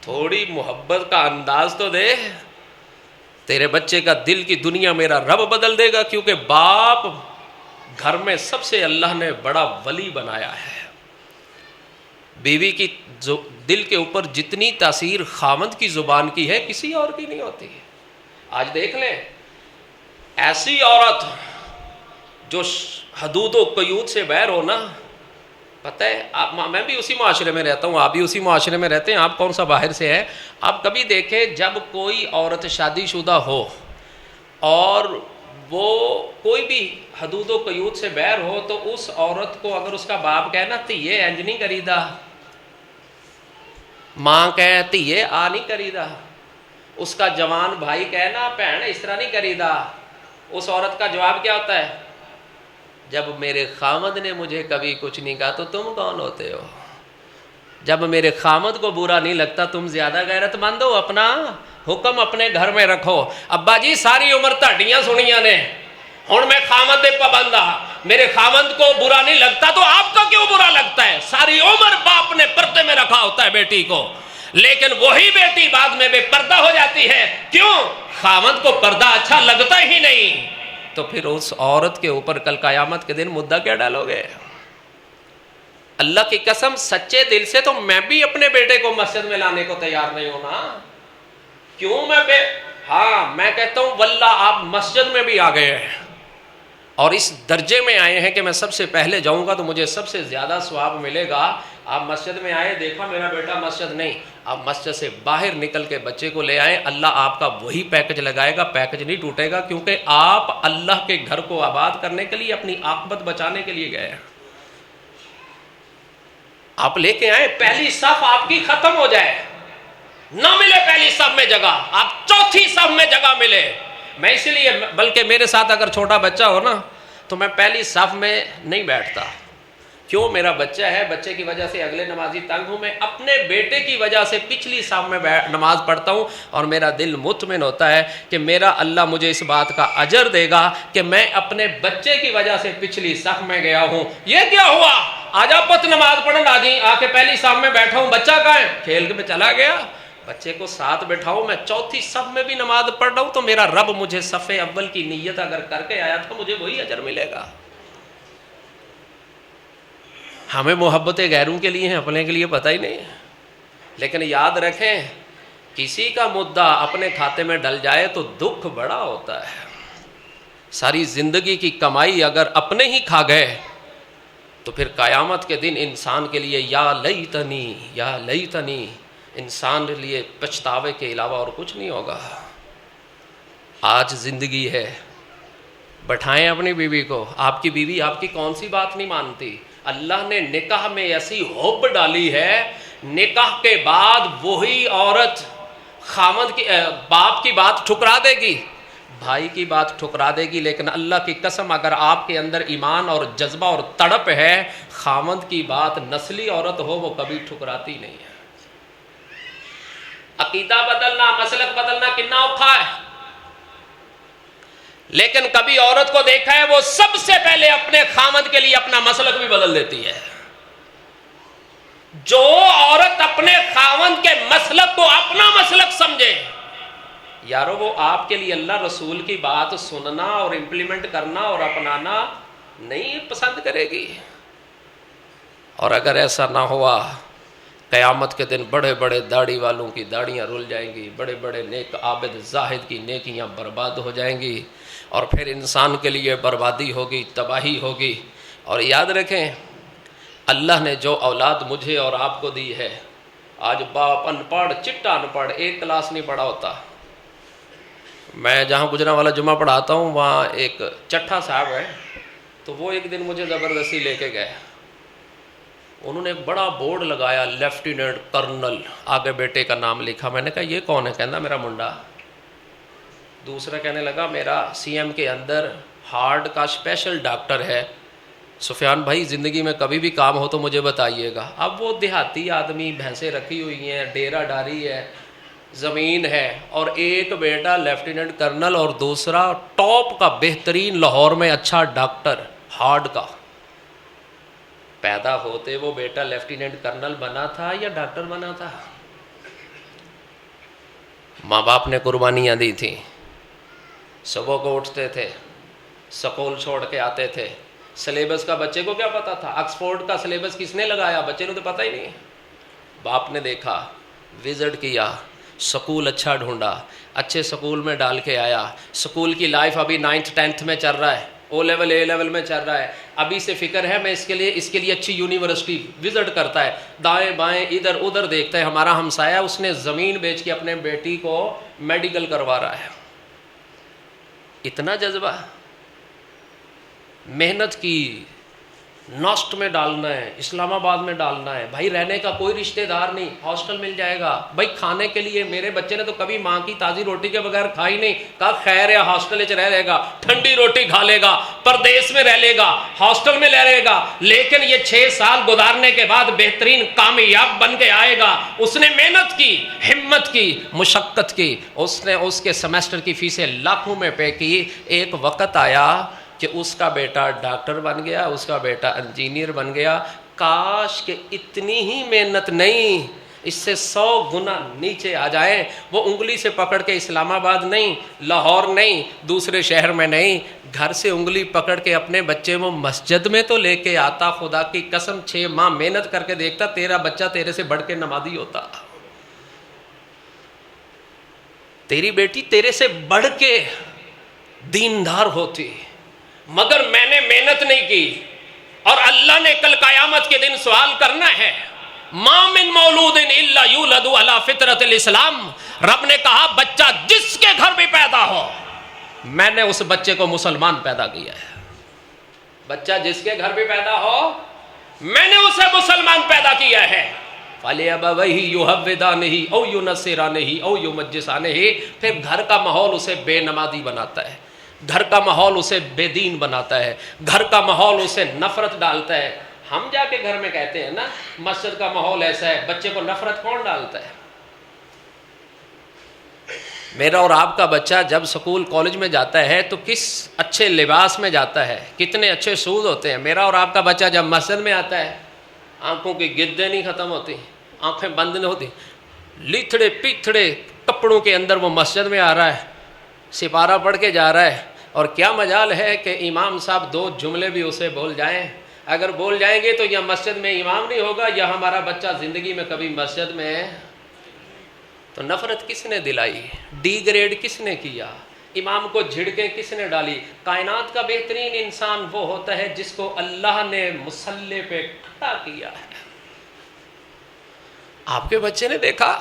تھوڑی محبت کا انداز تو دے۔ تیرے بچے کا دل کی دنیا میرا رب بدل دے گا، کیونکہ باپ گھر میں سب سے اللہ نے بڑا ولی بنایا ہے۔ بیوی کی دل کے اوپر جتنی تاثیر خاوند کی زبان کی ہے کسی اور کی نہیں ہوتی۔ آج دیکھ لیں ایسی عورت جو حدود و قیود سے باہر ہونا، پتہ ہے میں بھی اسی معاشرے میں رہتا ہوں، آپ بھی اسی معاشرے میں رہتے ہیں، آپ کون سا باہر سے ہے؟ آپ کبھی دیکھیں جب کوئی عورت شادی شدہ ہو اور وہ کوئی بھی حدود و قیود سے باہر ہو، تو اس عورت کو اگر اس کا باپ کہنا تھی یہ انج نہیں کریدا، ماں کہے دھیے آ نہیں کری دا، اس کا جوان بھائی کہے نا بہن اس طرح نہیں کری دا، اس عورت کا جواب کیا ہوتا ہے؟ جب میرے خامد نے مجھے کبھی کچھ نہیں کہا تو تم کون ہوتے ہو؟ جب میرے خامد کو برا نہیں لگتا تم زیادہ غیرت مند ہو، اپنا حکم اپنے گھر میں رکھو۔ ابا جی ساری عمر تہاڈیاں سنیاں نے، ہن میں خامد دے پابند ہاں، میرے خامد کو برا نہیں لگتا تو آپ کا کیوں برا لگتا ہے؟ ساری عمر باپ نے پردے میں رکھا ہوتا ہے بیٹی کو، لیکن وہی بیٹی بعد میں بے پردہ ہو جاتی ہے، کیوں؟ خامد کو پردہ اچھا لگتا ہی نہیں۔ تو پھر اس عورت کے اوپر کل قیامت کے دن مدعا کیا ڈالو گے؟ اللہ کی قسم سچے دل سے تو میں بھی اپنے بیٹے کو مسجد میں لانے کو تیار نہیں ہونا۔ کیوں میں کہتا ہوں واللہ آپ مسجد میں بھی آ گئے ہیں اور اس درجے میں آئے ہیں کہ میں سب سے پہلے جاؤں گا تو مجھے سب سے زیادہ ثواب ملے گا۔ آپ مسجد میں آئے، دیکھا میرا بیٹا مسجد نہیں، آپ مسجد سے باہر نکل کے بچے کو لے آئیں، اللہ آپ کا وہی پیکج لگائے گا، پیکج نہیں ٹوٹے گا، کیونکہ آپ اللہ کے گھر کو آباد کرنے کے لیے، اپنی عاقبت بچانے کے لیے گئے ہیں۔ آپ لے کے آئیں، پہلی صف آپ کی ختم ہو جائے، نہ ملے پہلی صف میں جگہ، آپ چوتھی صف میں جگہ ملے۔ میں اسی لیے، بلکہ میرے ساتھ اگر چھوٹا بچہ ہو نا تو میں پہلی صف میں نہیں بیٹھتا۔ کیوں؟ میرا بچہ ہے، بچے کی وجہ سے اگلے نمازی تنگ ہوں، میں اپنے بیٹے کی وجہ سے پچھلی صف میں نماز پڑھتا ہوں، اور میرا دل مطمئن ہوتا ہے کہ میرا اللہ مجھے اس بات کا اجر دے گا کہ میں اپنے بچے کی وجہ سے پچھلی صف میں گیا ہوں۔ یہ کیا ہوا؟ آجا پت نماز پڑھن آجی، آ کے پہلی صف میں بیٹھا ہوں، بچہ کہاں ہے؟ کھیل کے میں چلا گیا۔ بچے کو ساتھ بٹھاؤ، میں چوتھی صف میں بھی نماز پڑھ رہا ہوں تو میرا رب مجھے صف اول کی نیت اگر کر کے آیا تو مجھے وہی اجر ملے گا۔ ہمیں محبت غیروں کے لیے ہیں، اپنے کے لیے پتہ ہی نہیں ہے۔ لیکن یاد رکھیں، کسی کا مدعا اپنے کھاتے میں ڈل جائے تو دکھ بڑا ہوتا ہے۔ ساری زندگی کی کمائی اگر اپنے ہی کھا گئے تو پھر قیامت کے دن انسان کے لیے یا لیتنی، انسان کے لیے پچھتاوے کے علاوہ اور کچھ نہیں ہوگا۔ آج زندگی ہے، بٹھائیں اپنی بیوی کو۔ آپ کی بیوی آپ کی کون سی بات نہیں مانتی؟ اللہ نے نکاح میں ایسی حب ڈالی ہے، نکاح کے بعد وہی عورت خامد کی باپ کی بات ٹھکرا دے گی، بھائی کی بات ٹھکرا دے گی، لیکن اللہ کی قسم اگر آپ کے اندر ایمان اور جذبہ اور تڑپ ہے، خامد کی بات نسلی عورت ہو وہ کبھی ٹھکراتی نہیں ہے۔ عقیدہ بدلنا، مسلک بدلنا کتنا اوکھا ہے، لیکن کبھی عورت کو دیکھا ہے وہ سب سے پہلے اپنے خامد کے لیے اپنا مسلک بھی بدل دیتی ہے۔ جو عورت اپنے خامد کے مسلک کو اپنا مسلک سمجھے، یارو وہ آپ کے لیے اللہ رسول کی بات سننا اور امپلیمنٹ کرنا اور اپنانا نہیں پسند کرے گی۔ اور اگر ایسا نہ ہوا، قیامت کے دن بڑے بڑے داڑھی والوں کی داڑیاں رل جائیں گی، بڑے بڑے نیک عابد زاہد کی نیکیاں برباد ہو جائیں گی، اور پھر انسان کے لیے بربادی ہوگی، تباہی ہوگی۔ اور یاد رکھیں، اللہ نے جو اولاد مجھے اور آپ کو دی ہے، آج باپ ان پڑھ، چٹا ان پڑھ، ایک کلاس نہیں پڑھا ہوتا۔ میں جہاں گجرانوالہ جمعہ پڑھاتا ہوں وہاں ایک چٹھا صاحب ہے، تو وہ ایک دن مجھے زبردستی لے کے گئے۔ انہوں نے ایک بڑا بورڈ لگایا، لیفٹیننٹ کرنل، آگے بیٹے کا نام لکھا۔ میں نے کہا یہ کون ہے؟ کہنا میرا منڈا۔ دوسرا کہنے لگا میرا سی ایم کے اندر ہارٹ کا اسپیشل ڈاکٹر ہے۔ سفیان بھائی زندگی میں کبھی بھی کام ہو تو مجھے بتائیے گا۔ اب وہ دیہاتی آدمی، بھینسیں رکھی ہوئی ہیں، ڈیرا ڈاری ہے، زمین ہے، اور ایک بیٹا لیفٹیننٹ کرنل اور دوسرا ٹاپ کا بہترین لاہور میں اچھا ڈاکٹر ہارٹ کا۔ پیدا ہوتے وہ بیٹا لیفٹیننٹ کرنل بنا تھا یا ڈاکٹر بنا تھا؟ ماں باپ نے قربانیاں دی تھیں، صبح کو اٹھتے تھے، سکول چھوڑ کے آتے تھے، سلیبس کا بچے کو کیا پتا تھا؟ آکسفورڈ کا سلیبس کس نے لگایا؟ بچے کو تو پتہ ہی نہیں۔ باپ نے دیکھا، وزٹ کیا، سکول اچھا ڈھونڈا، اچھے سکول میں ڈال کے آیا۔ سکول کی لائف ابھی 9th 10th میں چل رہا ہے، او لیول اے لیول میں چل رہا ہے، ابھی سے فکر ہے میں اس کے لیے اچھی یونیورسٹی وزٹ کرتا ہے، دائیں بائیں ادھر ادھر دیکھتا ہے۔ ہمارا ہمسایہ اس نے زمین بیچ کے اپنے بیٹی کو میڈیکل کروا رہا ہے۔ اتنا جذبہ، محنت کی، ناسٹ میں ڈالنا ہے، اسلام آباد میں ڈالنا ہے، بھائی رہنے کا کوئی رشتہ دار نہیں، ہاسٹل مل جائے گا، بھائی کھانے کے لیے میرے بچے نے تو کبھی ماں کی تازی روٹی کے بغیر کھائی نہیں، کہا خیر ہے ہاسٹل وچ رہ لے گا، ٹھنڈی روٹی کھا لے گا، پردیس میں رہ لے گا، ہاسٹل میں رہ لے گا، لیکن یہ 6 سال گزارنے کے بعد بہترین کامیاب بن کے آئے گا۔ اس نے محنت کی، ہمت کی، مشقت کی، اس نے اس کے سیمسٹر کی فیسیں لاکھوں میں پے کی۔ ایک وقت آیا کہ اس کا بیٹا ڈاکٹر بن گیا، اس کا بیٹا انجینئر بن گیا۔ کاش کہ اتنی ہی محنت نہیں، اس سے 100 گنا نیچے آ جائیں۔ وہ انگلی سے پکڑ کے اسلام آباد نہیں، لاہور نہیں، دوسرے شہر میں نہیں، گھر سے انگلی پکڑ کے اپنے بچے وہ مسجد میں تو لے کے آتا۔ خدا کی قسم 6 ماہ محنت کر کے دیکھتا، تیرا بچہ تیرے سے بڑھ کے نمازی ہوتا، تیری بیٹی تیرے سے بڑھ کے دیندار ہوتی، مگر میں نے محنت نہیں کی۔ اور اللہ نے کل قیامت کے دن سوال کرنا ہے، ما من مولود الا یولد علی فطرت الاسلام۔ رب نے کہا بچہ جس کے گھر بھی پیدا ہو، میں نے اس بچے کو مسلمان پیدا کیا ہے۔ بچہ جس کے گھر بھی پیدا ہو، میں نے اسے مسلمان پیدا کیا ہے۔ فَلِأَبَوَيْهِ يُهَوِّدَانِهِ أَوْ يُنَصِّرَانِهِ أَوْ يُمَجِّسَانِهِ۔ پھر گھر کا ماحول اسے بے نمازی بناتا ہے، گھر کا ماحول اسے بے دین بناتا ہے، گھر کا ماحول اسے نفرت ڈالتا ہے۔ ہم جا کے گھر میں کہتے ہیں نا مسجد کا ماحول ایسا ہے، بچے کو نفرت کون ڈالتا ہے؟ میرا اور آپ کا بچہ جب سکول کالج میں جاتا ہے تو کس اچھے لباس میں جاتا ہے، کتنے اچھے شوز ہوتے ہیں۔ میرا اور آپ کا بچہ جب مسجد میں آتا ہے، آنکھوں کی گدیں نہیں ختم ہوتی، آنکھیں بند نہیں ہوتی، لیتھڑے پیتھڑے کپڑوں کے اندر وہ مسجد میں آ رہا ہے، سپارہ پڑھ کے جا رہا ہے۔ اور کیا مجال ہے کہ امام صاحب 2 جملے بھی اسے بول جائیں۔ اگر بول جائیں گے تو یا مسجد میں امام نہیں ہوگا یا ہمارا بچہ زندگی میں کبھی مسجد میں ہے۔ تو نفرت کس نے دلائی؟ ڈی گریڈ کس نے کیا؟ امام کو جھڑکیں کس نے ڈالی؟ کائنات کا بہترین انسان وہ ہوتا ہے جس کو اللہ نے مصلی پہ کھڑا کیا ہے۔ آپ کے بچے نے دیکھا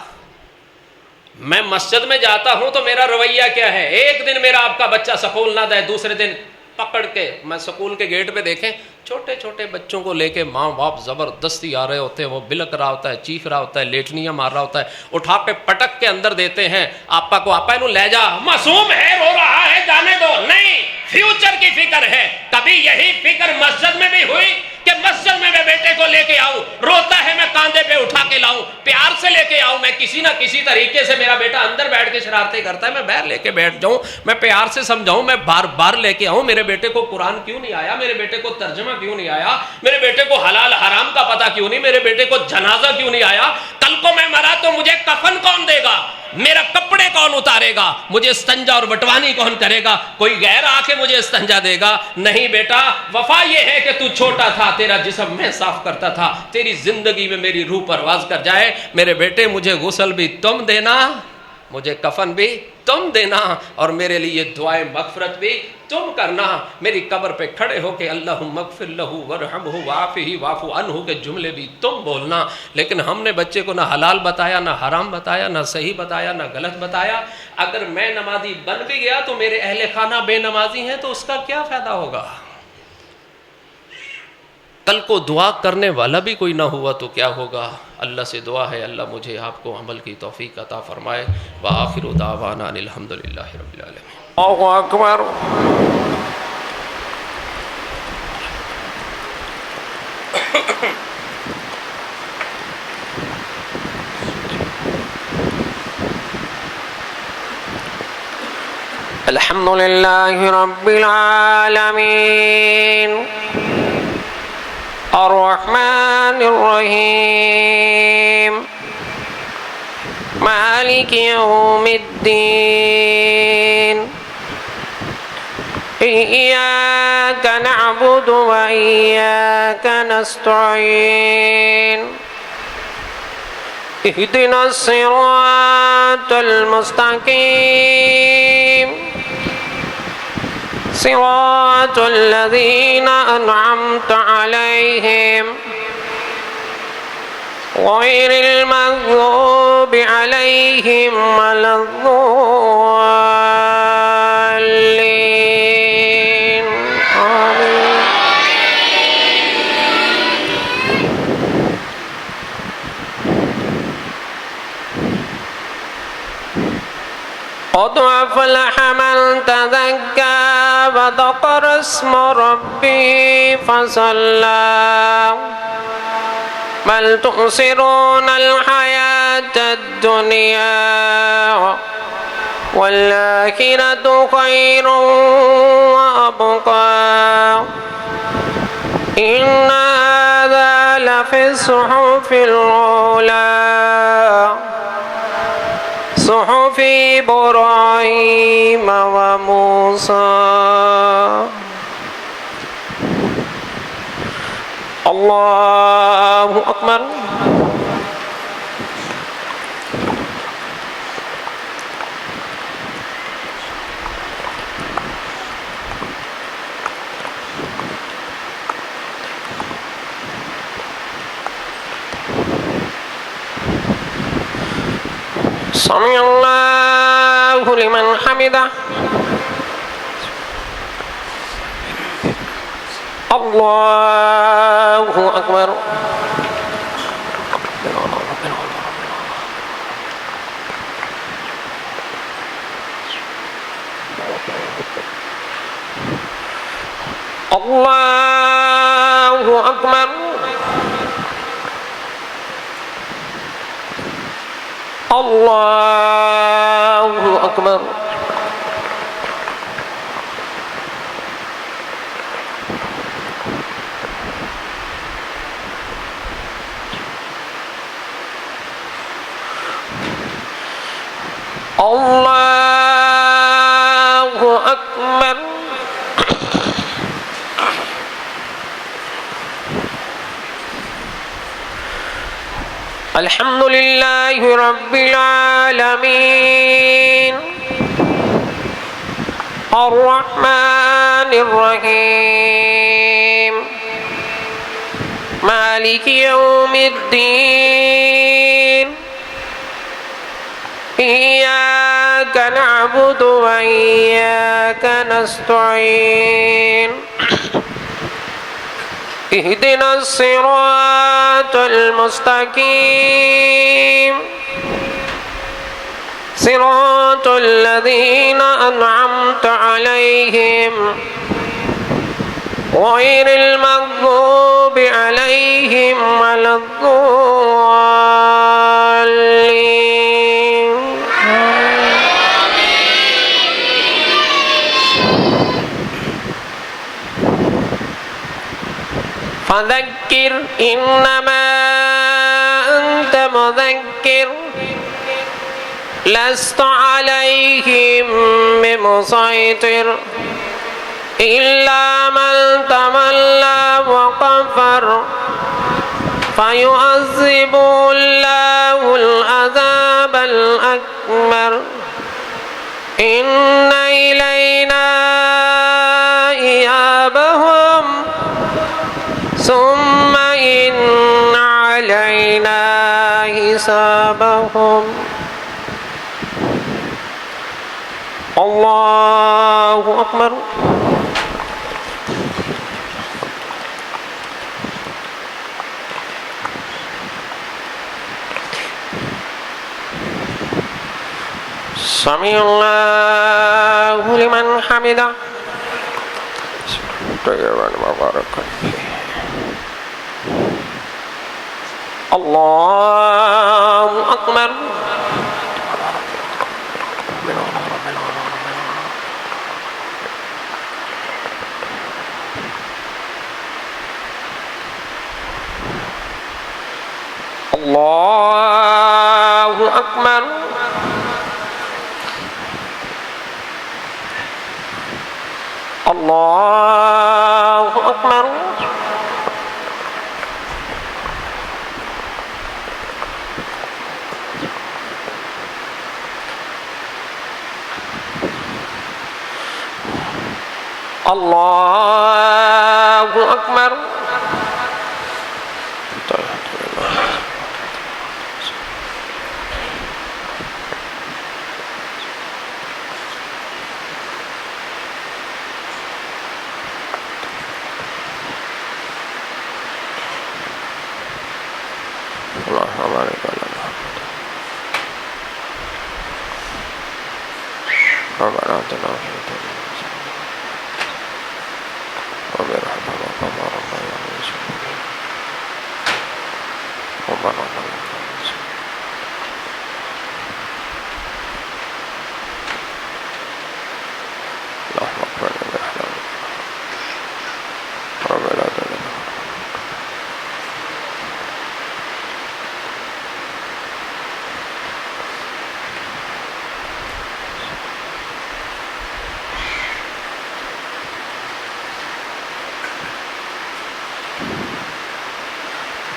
میں مسجد میں جاتا ہوں تو میرا رویہ کیا ہے؟ ایک دن میرا آپ کا بچہ سکول نہ جائے، دوسرے دن پکڑ کے میں سکول کے گیٹ پہ دیکھیں چھوٹے چھوٹے بچوں کو لے کے ماں باپ زبردستی آ رہے ہوتے ہیں، وہ بلک رہا ہوتا ہے، چیخ رہا ہوتا ہے، لیٹنیاں مار رہا ہوتا ہے، اٹھا کے پٹک کے اندر دیتے ہیں آپا کو، آپا انہوں لے جا، معصوم ہے رو رہا ہے جانے دو۔ نہیں، فیوچر کی فکر ہے۔ کبھی یہی فکر مسجد میں بھی ہوئی کہ مسجد میں بیٹے کو لے کے آؤں، روتا ہے میں کاندھے پہ اٹھا کے لاؤں، پیار سے لے کے آؤں، میں کسی نہ کسی طریقے سے میرا بیٹا اندر بیٹھ کے شرارتیں کرتا ہے، میں باہر لے کے بیٹھ جاؤں، میں پیار سے سمجھاؤں، میں بار بار لے کے آؤں، میرے بیٹے کو قرآن کیوں نہیں آیا، میرے بیٹے کو ترجمہ کیوں نہیں آیا، میرے بیٹے کو حلال حرام کا پتہ کیوں نہیں، میرے بیٹے کو جنازہ کیوں نہیں آیا، کل کو میں مرا تو مجھے کفن کون دے گا، میرا کپڑے کون اتارے گا، مجھے استنجا اور بٹوانی کون کرے گا، کوئی غیر آ کے مجھے استنجا دے گا؟ نہیں بیٹا، وفا یہ ہے کہ تو چھوٹا تھا، تیرا جسم میں صاف کرتا تھا، تیری زندگی میں میری روح پرواز کر جائے۔ میرے بیٹے مجھے غسل بھی تم دینا، مجھے کفن بھی تم دینا، اور میرے لیے دعائیں مغفرت بھی تم کرنا۔ میری قبر پہ کھڑے ہو کے اللہم اغفر لہ ورحمہ وعافہ واعف عنہ کے جملے بھی تم بولنا۔ لیکن ہم نے بچے کو نہ حلال بتایا، نہ حرام بتایا، نہ صحیح بتایا، نہ غلط بتایا۔ اگر میں نمازی بن بھی گیا تو میرے اہل خانہ بے نمازی ہیں تو اس کا کیا فائدہ ہوگا؟ کل کو دعا کرنے والا بھی کوئی نہ ہوا تو کیا ہوگا؟ اللہ سے دعا ہے اللہ مجھے آپ کو عمل کی توفیق عطا فرمائے۔ وآخر دعوانا ان الحمدللہ رب العالمین۔ اللہ اکبر۔ الحمدللہ رب العالمین الرحمن الرحیم مالک یوم الدین ایاک نعبد و ایاک نستعین اهدنا الصراط المستقیم صراط الذین انعمت علیہم غیر المغضوب علیہم ولا الضالین آمین۔ قد أفلح من تزكى وذكر اسم ربه فصلى بل تؤثرون الحياة الدنيا والآخرة خير وأبقى إن هذا لفي الصحف الأولى صحف إبراهيم وموسى. الله أكبر. سمع الله لمن حمده. الله أكبر. الله أكبر. الله أكبر. الله أكبر. الحمد لله رب العالمين الرحمن الرحيم مالك يوم الدين إياك نعبد وإياك نستعين اهدنا الصراط المستقيم صراط الذين أنعمت عليهم غير المغضوب عليهم ولا الضالين. فذكر إنما أنت مذكر لست عليهم بمسيطر إلا من تولى وكفر فيعذبه الله العذاب الأكبر إن إلينا إيابهم ثم إن علينا حسابهم. الله أكبر. سمع الله لمن حمده. الله أكبر. الله أكبر. الله أكبر. الله أكبر. اللهم بارك على محمد. ربنا آتنا في الدنيا حسنة رب ارحمهما كما ربياني صغيرا ربنا ظلمنا اللهم اغفر لنا رب لا تدع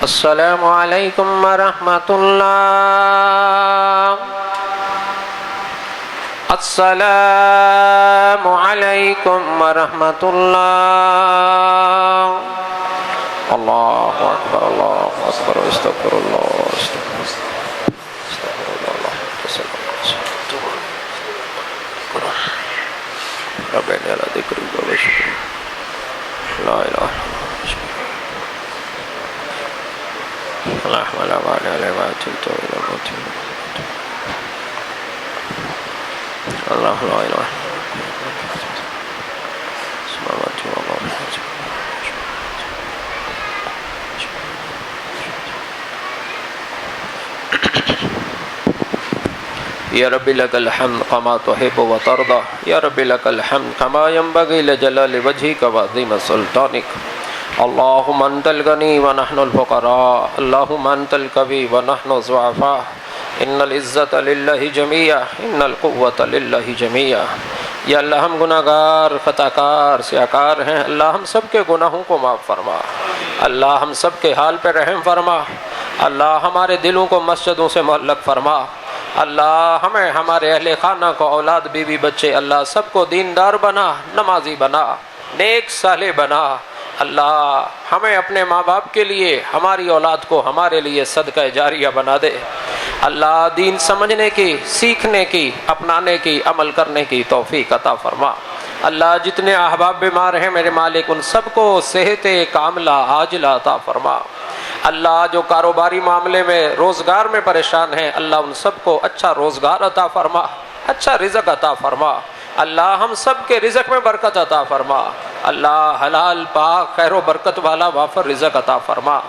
السلام علیکم ورحمۃ اللہ السلام علیکم ورحمۃ اللہ اللہ اکبر استغفر اللہ استغفر اللہ ربنا علی ذکرک و شکرک لا الہ الا انت اللهم لا مانع لما أعطيت ولا معطي اللهم لا إله یا رب لك الحمد كما تحب وترضى یا رب لك الحمد كما ينبغي لجلال وجهك وعظيم سلطانك اللهم انت الغني ونحن الفقراء اللهم انت القوي ونحن الضعفاء ان العزة لله جميعا ان القوة لله جميعا یا اللہ ہم گناہ گار خطا کار سیاکار ہیں اللہ ہم سب کے گناہوں کو معاف فرما اللہ ہم سب کے حال پہ رحم فرما اللہ ہمارے دلوں کو مسجدوں سے معلق فرما اللہ ہمیں ہمارے اہل خانہ کو اولاد بیوی بچے اللہ سب کو دیندار بنا نمازی بنا نیک صالح بنا اللہ ہمیں اپنے ماں باپ کے لیے ہماری اولاد کو ہمارے لیے صدقہ جاریہ بنا دے اللہ دین سمجھنے کی سیکھنے کی اپنانے کی عمل کرنے کی توفیق عطا فرما اللہ جتنے احباب بیمار ہیں میرے مالک ان سب کو صحت کاملہ عاجلہ عطا فرما اللہ جو کاروباری معاملے میں روزگار میں پریشان ہیں اللہ ان سب کو اچھا روزگار عطا فرما اچھا رزق عطا فرما اللہ ہم سب کے رزق میں برکت عطا فرما اللہ حلال پاک خیر و برکت والا وافر رزق عطا فرما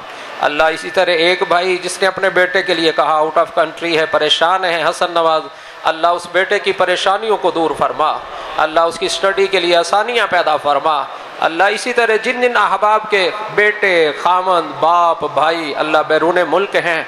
اللہ اسی طرح ایک بھائی جس نے اپنے بیٹے کے لیے کہا آؤٹ آف کنٹری ہے پریشان ہے حسن نواز اللہ اس بیٹے کی پریشانیوں کو دور فرما اللہ اس کی اسٹڈی کے لیے آسانیاں پیدا فرما اللہ اسی طرح جن جن احباب کے بیٹے خامند باپ بھائی اللہ بیرون ملک ہیں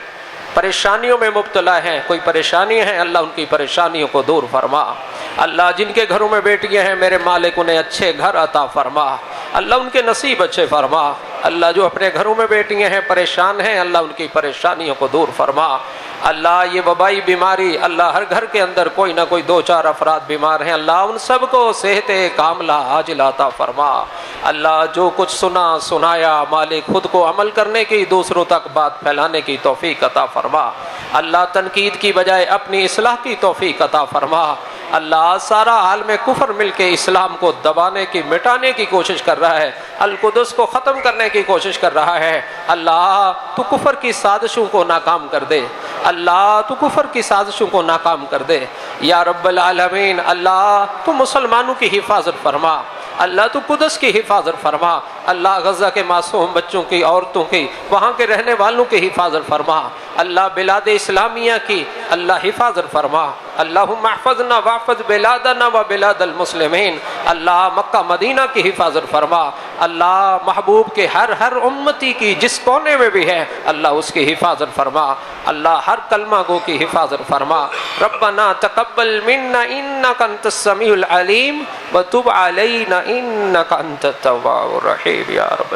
پریشانیوں میں مبتلا ہیں کوئی پریشانی ہے اللہ ان کی پریشانیوں کو دور فرما اللہ جن کے گھروں میں بیٹیاں ہیں میرے مالک انہیں اچھے گھر عطا فرما اللہ ان کے نصیب اچھے فرما اللہ جو اپنے گھروں میں بیٹیاں ہیں پریشان ہیں اللہ ان کی پریشانیوں کو دور فرما اللہ یہ وبائی بیماری اللہ ہر گھر کے اندر کوئی نہ کوئی دو چار افراد بیمار ہیں اللہ ان سب کو صحت کاملہ عاجلہ عطا فرما اللہ جو کچھ سنا سنایا مالک خود کو عمل کرنے کی دوسروں تک بات پھیلانے کی توفیق عطا فرما اللہ تنقید کی بجائے اپنی اصلاح کی توفیق عطا فرما اللہ سارا عالم کفر مل کے اسلام کو دبانے کی مٹانے کی کوشش کر رہا ہے القدس کو ختم کرنے کی کوشش کر رہا ہے اللہ تو کفر کی سازشوں کو ناکام کر دے اللہ تو کفر کی سازشوں کو ناکام کر دے یا رب العالمین اللہ تو مسلمانوں کی حفاظت فرما اللہ تو قدس کی حفاظت فرما اللہ غزہ کے معصوم بچوں کی عورتوں کی وہاں کے رہنے والوں کی حفاظت فرما اللہ بلاد اسلامیہ کی اللہ حفاظت فرما اللہم احفظنا واحفظ بلادنا و بلاد المسلمین اللہ مکہ مدینہ کی حفاظت فرما اللہ محبوب کے ہر امتی کی جس کونے میں بھی ہے اللہ اس کی حفاظت فرما اللہ ہر کلمہ گو کی حفاظت فرما ربنا تقبل منا انک انت السمیع العلیم وتب علینا انک انت التواب الرحیم یا رب